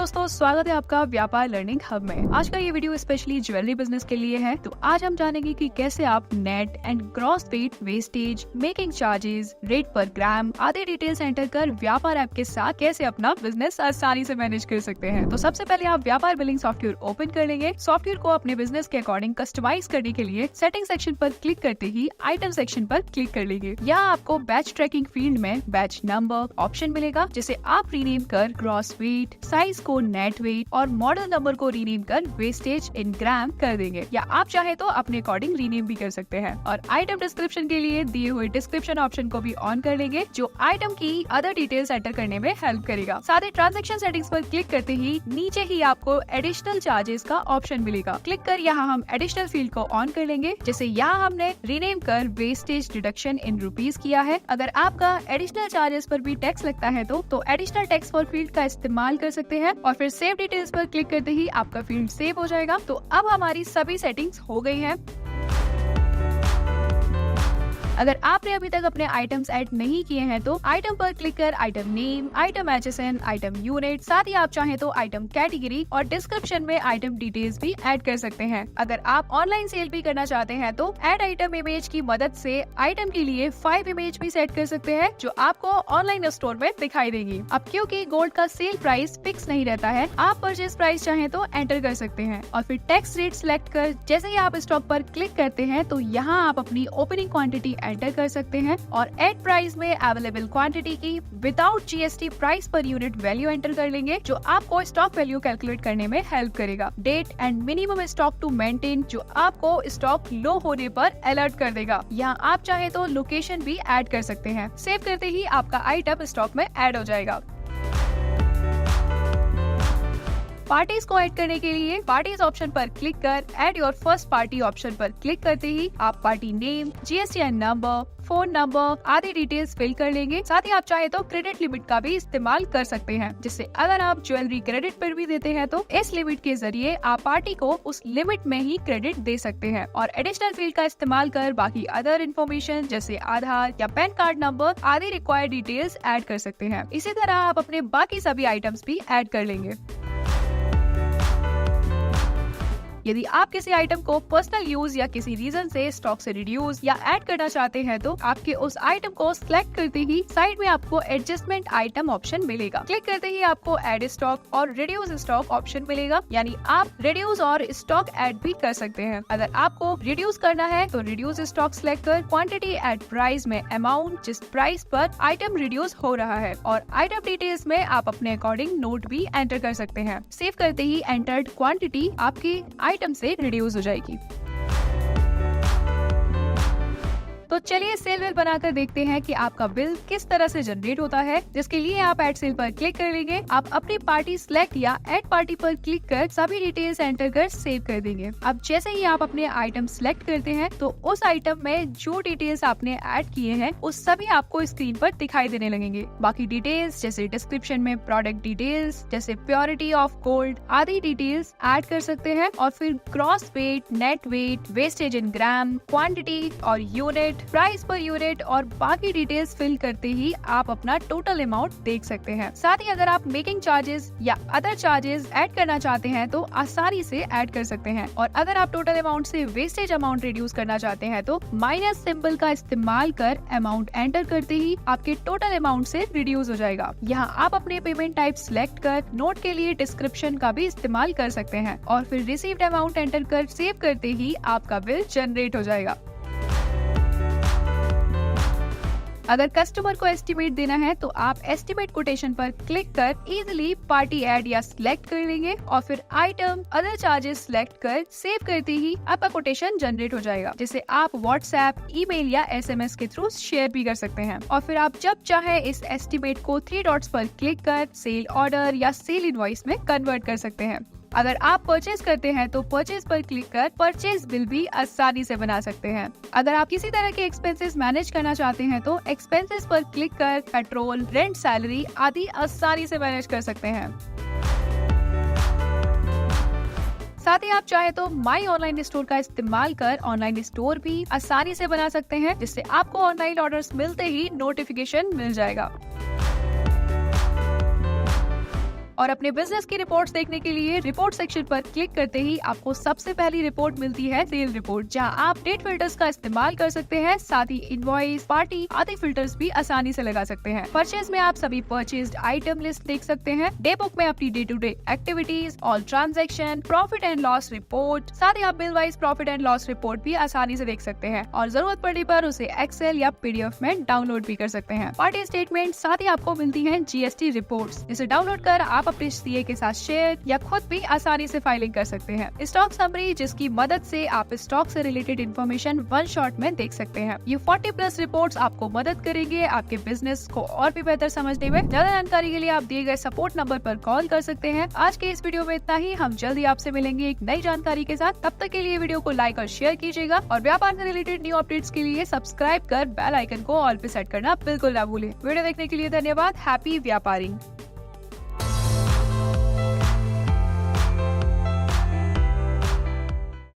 दोस्तों, स्वागत है आपका व्यापार लर्निंग हब में। आज का ये वीडियो स्पेशली ज्वेलरी बिजनेस के लिए है। तो आज हम जानेंगे कि कैसे आप net and gross weight, wastage, making charges, rate पर ग्राम आदि डिटेल्स एंटर कर व्यापार ऐप के साथ कैसे अपना बिजनेस आसानी से मैनेज कर सकते हैं। तो सबसे पहले आप व्यापार बिलिंग सॉफ्टवेयर ओपन कर लेंगे। सॉफ्टवेयर को अपने बिजनेस के अकॉर्डिंग कस्टमाइज करने के लिए सेटिंग सेक्शन पर क्लिक करते ही आइटम सेक्शन पर क्लिक कर लेंगे। यहाँ आपको बैच ट्रैकिंग फील्ड में बैच नंबर ऑप्शन मिलेगा, जिसे आप रीनेम कर ग्रॉस वेट, साइज को नेट वेट और मॉडल नंबर को रीनेम कर वेस्टेज इन ग्राम कर देंगे, या आप चाहे तो अपने अकॉर्डिंग रीनेम भी कर सकते हैं। और आइटम डिस्क्रिप्शन के लिए दिए हुए डिस्क्रिप्शन ऑप्शन को भी ऑन कर लेंगे, जो आइटम की अदर डिटेल्स एंटर करने में हेल्प करेगा। साथ ही ट्रांजैक्शन सेटिंग्स पर क्लिक करते ही नीचे ही आपको एडिशनल चार्जेस का ऑप्शन मिलेगा। क्लिक कर यहाँ हम एडिशनल फील्ड को ऑन कर लेंगे, जैसे यहाँ हमने रीनेम कर वेस्टेज डिडक्शन इन रुपीज किया है। अगर आपका एडिशनल चार्जेस पर भी टैक्स लगता है तो एडिशनल टैक्स फॉर फील्ड का इस्तेमाल कर सकते हैं और फिर सेव डिटेल्स पर क्लिक करते ही आपका फील्ड सेव हो जाएगा। तो अब हमारी सभी सेटिंग्स हो गई हैं। अगर आपने अभी तक अपने आइटम्स ऐड नहीं किए हैं तो आइटम पर क्लिक कर item name, item HSN, item unit, साथ ही आप चाहें तो आइटम कैटेगरी और डिस्क्रिप्शन में आइटम डिटेल्स भी ऐड कर सकते हैं। अगर आप ऑनलाइन सेल भी करना चाहते हैं तो ऐड आइटम इमेज की मदद से आइटम के लिए 5 इमेज भी सेट कर सकते हैं, जो आपको ऑनलाइन स्टोर में दिखाई देगी। अब क्योंकि गोल्ड का सेल प्राइस फिक्स नहीं रहता है, आप परचेज प्राइस चाहें तो एंटर कर सकते हैं और फिर टैक्स रेट सिलेक्ट कर जैसे ही आप स्टॉक पर क्लिक करते हैं तो यहाँ आप अपनी ओपनिंग क्वांटिटी एंटर कर सकते हैं और एड प्राइस में अवेलेबल क्वांटिटी की without GST price per unit value enter कर लेंगे, जो आपको स्टॉक वैल्यू कैलकुलेट करने में हेल्प करेगा। Date and minimum stock to maintain, जो आपको स्टॉक लो होने पर अलर्ट कर देगा। यहाँ आप चाहे तो लोकेशन भी ऐड कर सकते हैं। सेव करते ही आपका आइटम स्टॉक में ऐड हो जाएगा। पार्टीज को ऐड करने के लिए पार्टीज ऑप्शन पर क्लिक कर add your first party option पर क्लिक करते ही आप party name, GSTN number, phone number आदि डिटेल्स फिल कर लेंगे। साथ ही आप चाहे तो क्रेडिट लिमिट का भी इस्तेमाल कर सकते हैं, जिससे अगर आप ज्वेलरी क्रेडिट पर भी देते हैं तो इस लिमिट के जरिए आप पार्टी को उस लिमिट में ही क्रेडिट दे सकते हैं। और एडिशनल फील्ड का इस्तेमाल कर बाकी अदर इन्फॉर्मेशन जैसे आधार या पैन कार्ड नंबर आदि रिक्वायर्ड डिटेल्स ऐड कर सकते हैं। इसी तरह आप अपने बाकी सभी आइटम्स भी ऐड कर लेंगे। यदि आप किसी आइटम को पर्सनल यूज या किसी रीजन से स्टॉक से रिड्यूस या ऐड करना चाहते हैं तो आपके उस आइटम को सिलेक्ट करते ही साइड में आपको एडजस्टमेंट आइटम ऑप्शन मिलेगा। क्लिक करते ही आपको ऐड स्टॉक और रिड्यूस स्टॉक ऑप्शन मिलेगा, यानी आप रिड्यूस और स्टॉक ऐड भी कर सकते हैं। अगर आपको रिड्यूस करना है तो रिड्यूस स्टॉक सिलेक्ट कर क्वांटिटी एट प्राइस में अमाउंट जिस प्राइस पर आइटम रिड्यूस हो रहा है और आइटम डिटेल्स में आप अपने अकॉर्डिंग नोट भी एंटर कर सकते हैं। सेव करते ही एंटर्ड क्वांटिटी आपकी आइटम से रिड्यूस हो जाएगी। तो चलिए सेल बिल बनाकर देखते हैं कि आपका बिल किस तरह से जनरेट होता है। जिसके लिए आप ऐड सेल पर क्लिक कर लेंगे। आप अपनी पार्टी सिलेक्ट या ऐड पार्टी पर क्लिक कर सभी डिटेल्स एंटर कर सेव कर देंगे। अब जैसे ही आप अपने आइटम सिलेक्ट करते हैं तो उस आइटम में जो डिटेल्स आपने ऐड किए हैं उस सभी आपको स्क्रीन पर दिखाई देने लगेंगे। बाकी डिटेल्स जैसे डिस्क्रिप्शन में प्रोडक्ट डिटेल्स जैसे प्योरिटी ऑफ गोल्ड आदि डिटेल्स ऐड कर सकते हैं और फिर gross weight, net weight, wastage in gram, quantity और यूनिट, प्राइस पर यूनिट और बाकी डिटेल्स फिल करते ही आप अपना टोटल अमाउंट देख सकते हैं। साथ ही अगर आप मेकिंग चार्जेस या अदर चार्जेस ऐड करना चाहते हैं तो आसानी से ऐड कर सकते हैं। और अगर आप टोटल अमाउंट से वेस्टेज अमाउंट रिड्यूस करना चाहते हैं तो माइनस सिंबल का इस्तेमाल कर अमाउंट एंटर करते ही आपके टोटल अमाउंट से रिड्यूस हो जाएगा। यहाँ आप अपने पेमेंट टाइप सिलेक्ट कर नोट के लिए डिस्क्रिप्शन का भी इस्तेमाल कर सकते हैं और फिर रिसीव्ड अमाउंट एंटर कर सेव करते ही आपका बिल जनरेट हो जाएगा। अगर कस्टमर को एस्टिमेट देना है तो आप एस्टिमेट कोटेशन पर क्लिक कर इजीली पार्टी ऐड या सिलेक्ट कर लेंगे और फिर आइटम अदर चार्जेस सिलेक्ट कर सेव करते ही आपका कोटेशन जनरेट हो जाएगा, जिसे आप व्हाट्सएप, ईमेल या SMS के थ्रू शेयर भी कर सकते हैं। और फिर आप जब चाहे इस एस्टिमेट को 3 डॉट्स पर क्लिक कर सेल ऑर्डर या सेल इनवॉइस में कन्वर्ट कर सकते हैं। अगर आप परचेज करते हैं तो परचेज पर क्लिक कर परचेज बिल भी आसानी से बना सकते हैं। अगर आप किसी तरह के एक्सपेंसेस मैनेज करना चाहते हैं तो एक्सपेंसेस पर क्लिक कर पेट्रोल, रेंट, सैलरी आदि आसानी से मैनेज कर सकते हैं। साथ ही आप चाहे तो माई ऑनलाइन स्टोर का इस्तेमाल कर ऑनलाइन स्टोर भी आसानी से बना सकते हैं, जिससे आपको ऑनलाइन ऑर्डर्स मिलते ही नोटिफिकेशन मिल जाएगा। और अपने बिजनेस की रिपोर्ट्स देखने के लिए रिपोर्ट सेक्शन पर क्लिक करते ही आपको सबसे पहली रिपोर्ट मिलती है सेल रिपोर्ट, जहां आप डेट फिल्टर्स का इस्तेमाल कर सकते हैं। साथ ही इनवॉइस, पार्टी आदि फिल्टर्स भी आसानी से लगा सकते हैं। परचेज में आप सभी परचेज्ड आइटम लिस्ट देख सकते हैं। डे बुक में अपनी day to day activities, all transaction, profit and loss report, साथ ही आप bill wise profit and loss report भी आसानी से देख सकते हैं और जरूरत पड़ने पर उसे एक्सेल या पीडीएफ में डाउनलोड भी कर सकते हैं। पार्टी स्टेटमेंट, साथ ही आपको मिलती है जीएसटी रिपोर्ट्स, जिसे डाउनलोड कर आप अपने सीए के साथ शेयर या खुद भी आसानी से फाइलिंग कर सकते हैं। स्टॉक समरी, जिसकी मदद से आप स्टॉक से रिलेटेड इन्फॉर्मेशन वन शॉट में देख सकते हैं। ये 40+ रिपोर्ट्स आपको मदद करेंगे आपके बिजनेस को और भी बेहतर समझने में। ज्यादा जानकारी के लिए आप दिए गए सपोर्ट नंबर पर कॉल कर सकते हैं। आज के इस वीडियो में इतना ही। हम जल्दी आपसे मिलेंगे एक नई जानकारी के साथ। तब तक के लिए वीडियो को लाइक और शेयर कीजिएगा और व्यापार से रिलेटेड न्यू अपडेट्स के लिए सब्सक्राइब कर बेल आइकन को ऑल पे सेट करना बिल्कुल ना भूलें। वीडियो देखने के लिए धन्यवाद। हैप्पी व्यापारिंग।